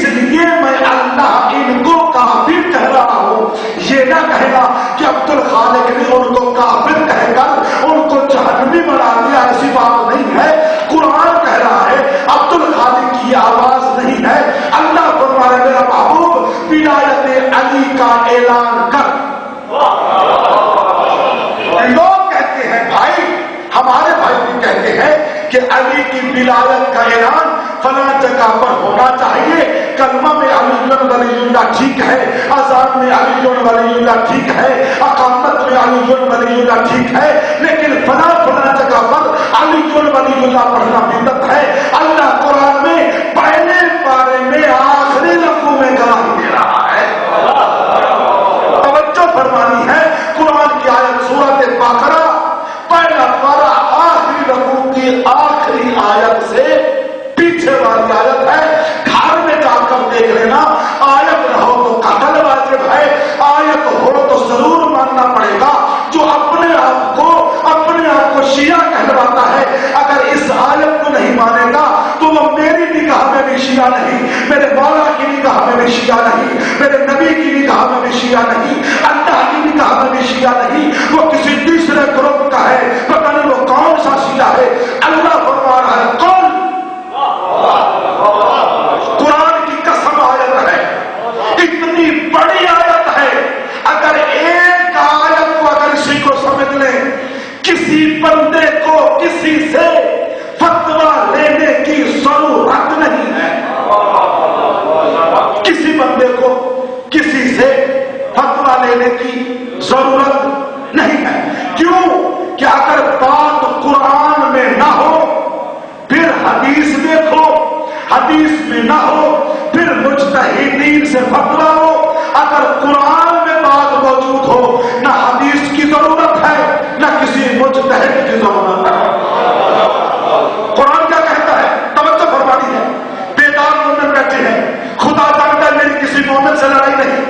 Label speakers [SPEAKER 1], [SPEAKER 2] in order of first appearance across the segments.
[SPEAKER 1] لیے میں اللہ ان کو کافر کہہ رہا ہوں. یہ نہ کہنا کہ عبد الخالق نے ان کو کافر کہہ کر ان کو جہنمی بنا دیا، ایسی بات نہیں ہے. قرآن کہہ رہا ہے عبد الخالق کی یہ آواز نہیں ہے. اللہ فرما رہے میرا محبوب ولایت علی کا اعلان کر. لوگ کہتے ہیں بھائی، ہمارے بھائی بھی کہتے ہیں کہ علی کی ولایت کا اعلان فلاں جگہ پر ہونا چاہیے. کلمہ میں علی ولی اللہ ٹھیک ہے، اذان میں علی ولی اللہ ٹھیک ہے، اقامت میں علی ولی اللہ ٹھیک ہے، لیکن فلاں جگہ پر علی ولی اللہ پڑھنا بدعت ہے. اللہ قرآن میں پہلے پارے میں آخری رکوع میں گواہی دے رہا ہے. توجہ فرمانی ہے. قرآن کی آیت سورۃ بقرہ پہلا پارہ آخری رکوع کی آخری آیت سے پیچھے والی آیت ہے. گھر میں جا کر دیکھ لینا. آیت نہ ہو تو قتل واجب ہے، آیت ہو تو ضرور ماننا پڑے گا. جو اپنے آپ کو شیعہ کہلواتا ہے، اگر اس آیت کو نہیں مانے گا تو وہ میری نگاہ میں بھی شیعہ نہیں، میرے مولا کی نگاہ میں بھی شیعہ نہیں، میرے نبی کی نگاہ میں بھی شیعہ نہیں، اللہ کی نگاہ میں بھی شیعہ نہیں. وہ کسی تیسرے گروپ کا ہے. پتہ نہیں وہ کون سا شیعہ ہے. اللہ فرما رہا ہے کون قرآن کی قسم آیت ہے، اتنی بڑی آیت ہے. اگر ایک آیت کو اگر اسی کو سمجھ لیں، کسی بندے کو کسی سے فتویٰ لینے کی ضرورت نہیں ہے. کسی بندے کو کسی سے فتویٰ لینے کی ضرورت نہیں ہے. کیوں کہ اگر بات قرآن میں نہ ہو پھر حدیث دیکھو، حدیث میں نہ ہو پھر مجتہدین سے فتویٰ ہو. اگر قرآن میں بات موجود ہو، نہ حدیث کی ضرورت ہے نہ کسی مجتہد کی ضرورت ہے. قرآن کیا کہتا ہے؟ توجہ فرمانی ہے. بیدار مومن بیٹھے ہیں، خدا جانتا ہے میری کسی مومن سے لڑائی نہیں.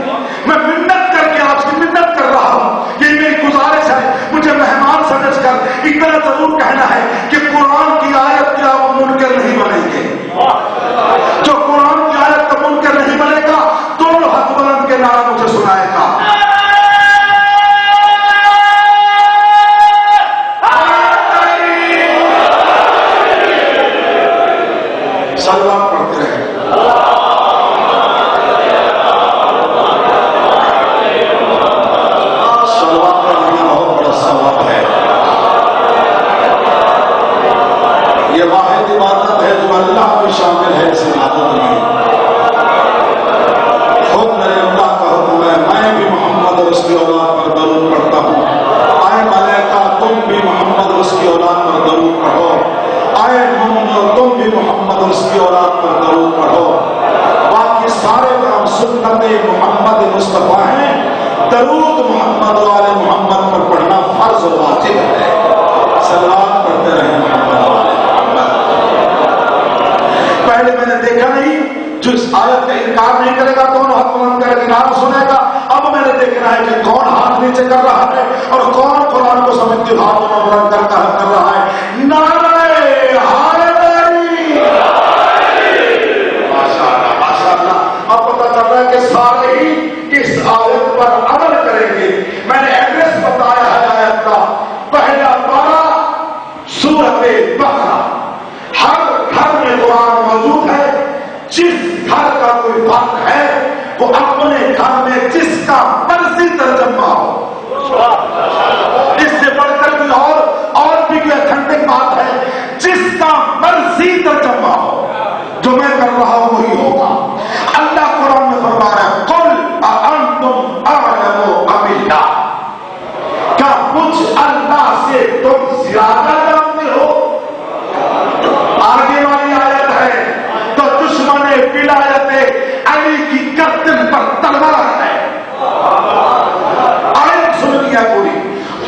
[SPEAKER 1] میں منت کر کے آپ سے منت کر رہا ہوں، یہ میری گزارش ہے. مجھے مہمان سمجھ کر اتنا ضرور کہنا ہے کہ قرآن کی آیت کے آپ منکر نہیں بنیں گے. جو قرآن کی آیت کا منکر نہیں بنے گا، دونوں ہاتھ بلند کے نعرہ مجھے سنائے گا. سلام پڑھتے رہے. سلام پڑھنا بہت بڑا ثواب ہے. یہ واحد عبادت ہے جو اللہ بھی شامل ہے اس عبادت میں. خود میرے اللہ کا حکم ہے، میں بھی محمد اور اس کی اولاد پر درود پڑھتا ہوں. آئے ملائکہ تم بھی محمد اور اس کی اولاد پر درود پڑھو. آئے مومنو تم بھی محمد اور اس کی اولاد پر درود پڑھو. باقی سارے کام سنت محمد مصطفیٰ ہیں. درود محمد و آل محمد پر پڑھنا فرض و واجب ہے. صلوات پڑھتے رہیں محمد و آل محمد. پہلے میں نے دیکھا نہیں جو اس آیت کا انکار نہیں کرے گا کون ہاتھ بلند کر کے نعرہ سنے گا. اب میں نے دیکھنا ہے کہ کون ہاتھ نیچے کر رہا ہے اور کون قرآن کو سمجھ کے ہاتھ بلند کر رہا ہے. نعرہ حیدری. ماشاءاللہ ماشاءاللہ. اب پتہ چل رہا ہے کہ سارے ہی اس آیت پر عمل کریں گے. میں نے ایڈریس بتایا ہے آیت کا. پہلا پارہ سورۃ بقرہ. ہر گھر میں قرآن موجود ہے. جس گھر کا کوئی فرد ہے وہ اپنے گھر میں جس کا مرضی ترجمہ ہو، اس سے بڑھ کر بھی اور بھی کوئی اتھینٹک بات ہے، جس کا مرضی ترجمہ ہو جو میں کر رہا ہوں وہی ہوگا. اللہ قرآن میں فرما رہا ہے قل اانتم اعلم ام اللہ. کیا کچھ اللہ سے تم زیادہ جانتے ہو؟ آگے والی آیت ہے تو دشمن ولایت علی کی گردن پر تلوار ہے. آیت سن لیا پوری.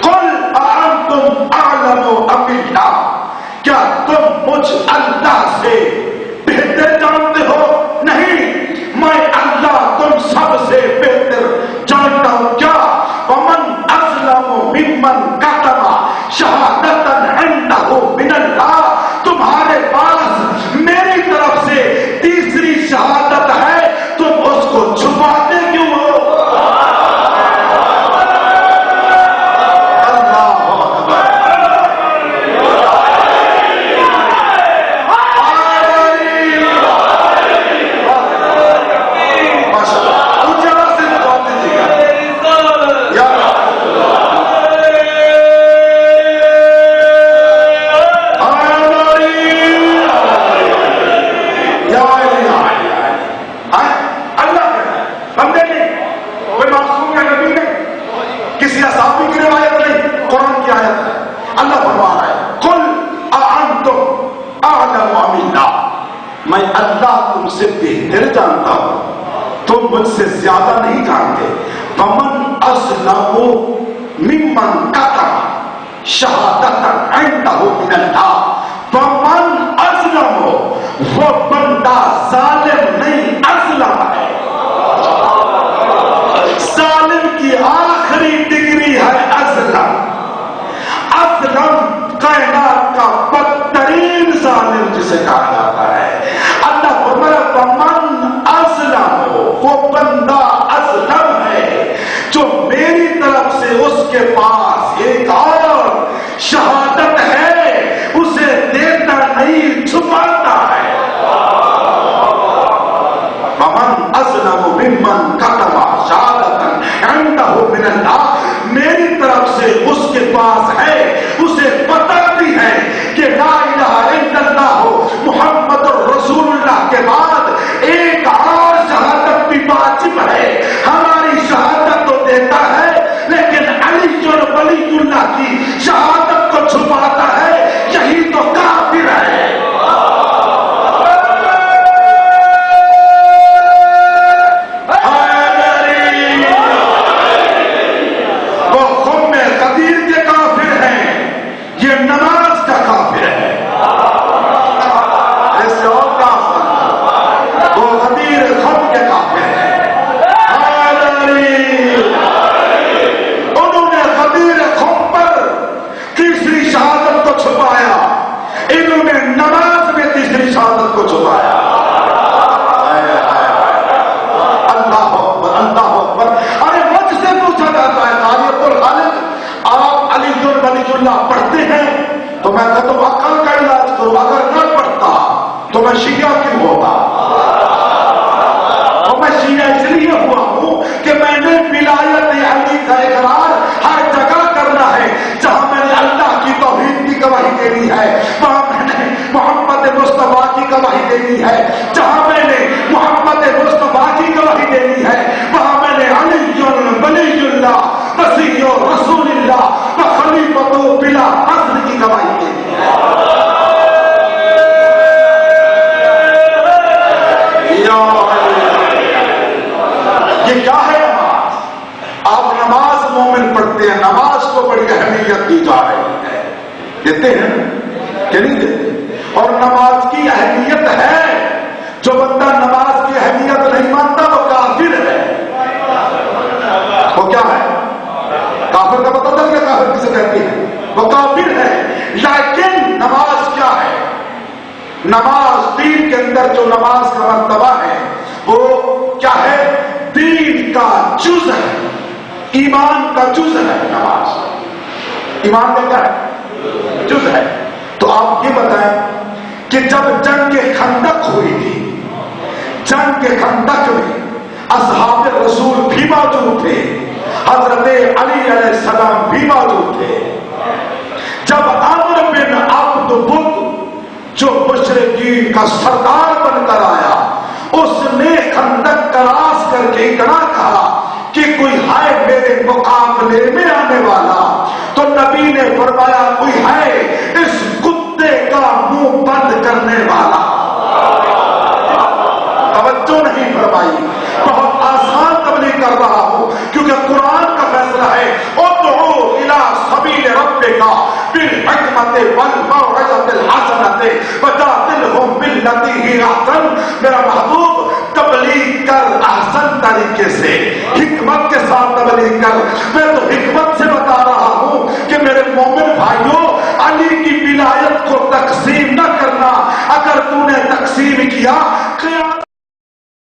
[SPEAKER 1] قل اانتم اعلم ام اللہ. کیا تم مجھ اللہ سے بہتر جانتے ہو؟ نہیں، میں اللہ تم سب سے بہتر جانتا ہوں. کیا ومن اظلم ممن کتم شہادۃ عنده من اللہ. تمہارے پاس میری طرف سے تیسری شہادت ہے تم سے بہتر جانتا ہوں، تم مجھ سے زیادہ نہیں جانتے۔ ومن اظلم ممن کتم شہادۃ عنده من اللہ، ومن اظلم، وہ بندہ ظالم نہیں، اظلم ہے۔ ظالم کی آخری ڈگری ہے اظلم۔ اظلم کائنات کا بدترین ظالم جسے کہا جاتا ہے۔ اللہ فرمایا ومن اظلم، وہ بندہ اظلم ہے جو میری طرف سے اس کے پاس ایک اور شہادت ہے، اسے دیتا نہیں، چھپاتا ہے۔ ومن اظلم ممن کتم شہادۃ عنده من اللہ، میری طرف سے اس کے پاس ہے، اسے پتہ بھی ہے کہ لا الہ الا اللہ محمد رسول اللہ کے بعد ایک اور شہادت بھی واجب ہے۔ ہماری شہادت تو دیتا ہے لیکن علی ولی اللہ کی شہادت کو چھپاتا ہے، یہی تو کافر ہے۔ پڑھتے ہیں تو میں کہتا ہوں عقل کا علاج کرو، اگر نہ پڑھتا تو میں شیعہ کیوں ہوتا؟ اور میں شیعہ اس لیے ہوا ہوں کہ میں نے ولایت علی کا اقرار ہر جگہ کرنا ہے، جہاں میں نے اللہ کی توحید کی گواہی دینی ہے وہاں میں نے محمد مصطفیٰ کی گواہی دینی ہے، جہاں میں نے محمد مصطفیٰ کی گواہی دینی ہے وہاں میں نے علی ولی اللہ مسیح رسول اللہ خلیفۃ بلا فضل کی گواہی دینی ہے۔ یہ کیا ہے نماز؟ آپ نماز مومن پڑھتے ہیں، نماز کو بڑی اہمیت دی جا رہی ہے، دیتے ہیں کہ نہیں دیتے؟ اور نماز کی اہمیت ہے، جو بندہ نماز کی اہمیت نہیں مانتا وہ کافر ہے۔ وہ کیا ہے؟ کافر کا پتہ چل گیا کافر کسے کہتے ہیں؟ وہ کافر ہے۔ لیکن نماز کیا ہے؟ نماز دین کے اندر جو نماز کا مرتبہ ہے وہ کیا ہے؟ دین کا جز ہے، ایمان کا جز ہے نماز۔ ایمان کا کیا ہے؟ جز ہے۔ تو آپ یہ بتائیں کہ جب جنگ خندق ہوئی تھی، جنگ کے خندق میں اصحاب رسول بھی موجود تھے، حضرت علی علیہ السلام بھی موجود تھے۔ جب عمرو بن عبد بد جو مشرکین کا سردار بن کر آیا، اس نے خندق کراس کر کے اتنا کہا کہ کوئی ہے میرے مقابلے میں آنے والا، تو نبی نے فرمایا کوئی ہے اس کتے کا منہ بند کرنے والا۔ توجہ نہیں فرمائی، بہت آسان تبلیغ کر رہا ہوں کیونکہ قرآن کا فیصلہ ہے ادعو الی سبیل ربک بالحکمت والموعظۃ الحسنۃ وجادلھم باللتی ہی احسن۔ میرا محبوب تبلیغ کر احسن طریقے سے، حکمت کے ساتھ تبلیغ کر۔ میں تو حکمت سے بتا رہا ہوں کہ میرے مومن بھائیوں، علی کی ولایت کو تقسیم نہ کرنا۔ اگر تو نے تقسیم کیا